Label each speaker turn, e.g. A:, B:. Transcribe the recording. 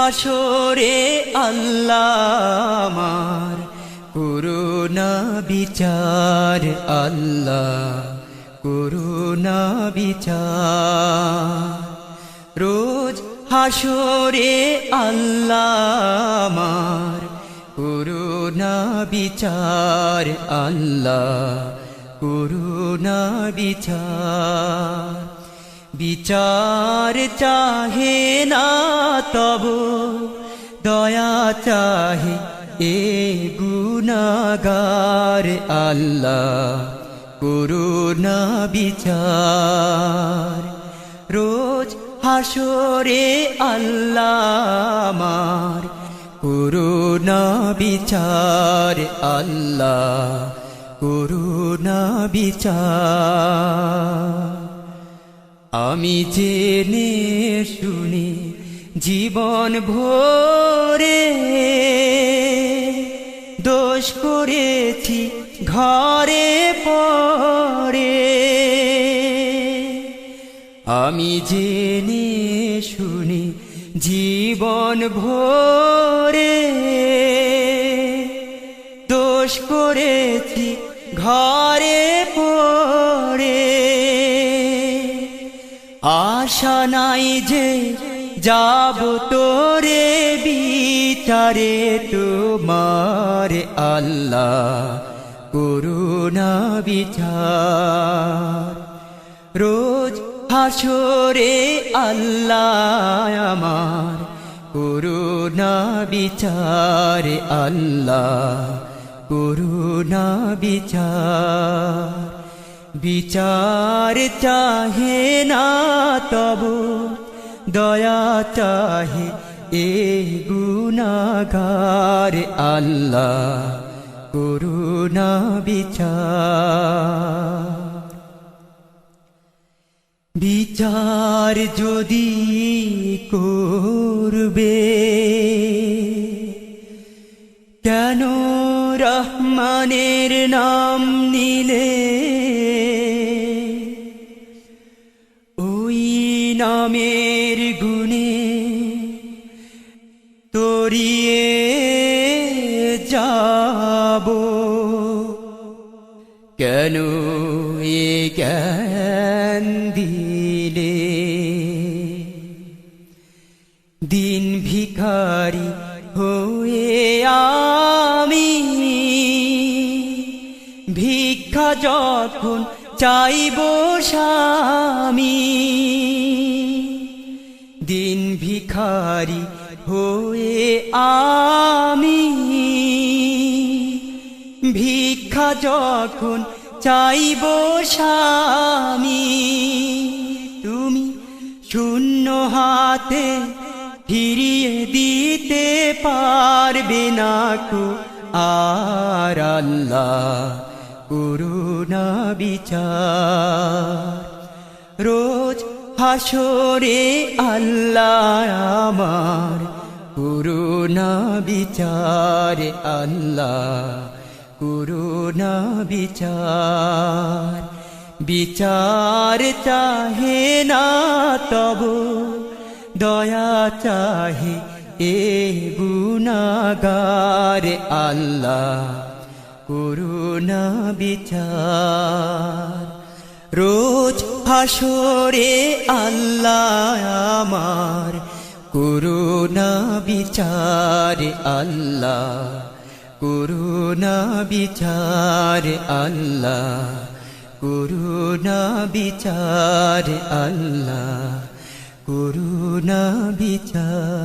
A: হাসরে আল্লাহ আমার করুণা বিচার, আল্লাহ করুণা বিচার। রোজ হাসরে আল্লাহ আমার করুণা বিচার, আল্লাহ করুণা বিচার। বিচার চাহে না তব দয়া চাহে এ গুনাহগার, আল্লাহ করুণা বিচার। রোজ হাসরে আল্লাহ আমার করুণা বিচার, আল্লাহ করুণা বিচার। আমি জেনে শুনি জীবন ভরে দোষ করেছি ঘরে পড়ে। আমি জেনে শুনি জীবন ভরে দোষ করেছি ঘরে পড়ে। আশা নাই যে যাব তোরে বিচারে তোমার, আল্লাহ করুণা বিচার। রোজ হাসরে আল্লাহ আমার করুণা বিচার, আল্লাহ করুণা বিচার। বিচার চাহে না তব দয়া চাহে এ গুনাহগার, আল্লাহ করুণা বিচার। বিচার যদি করবে কেন রহমানের নাম নিলে? ওই নামের গুণে তরিয়ে যাব, কেন এ জ্ঞান দিলে? দিন ভিখারি হয়ে আমি ভিক্ষা যখন চাইব স্বামী, দিন ভিখারি হয়ে আমি ভিক্ষা যখন চাইব স্বামী, তুমি শূন্য হাতে ফিরিয়ে দিতে পারবে না কো আর, আল্লাহ করুণা বিচার। রোজ হাসরে আল্লাহ আমার করুণা বিচার, আল্লাহ করুণা বিচার। বিচার চাহে না তব দয়া চাহে এ গুনাহগার, আল্লাহ করুণা বিচার। রোজ হাসরে আল্লাহ আমার করুণা বিচার, আল্লাহ করুণা বিচার, আল্লাহ করুণা বিচার, আল্লাহ করুণা বিচার।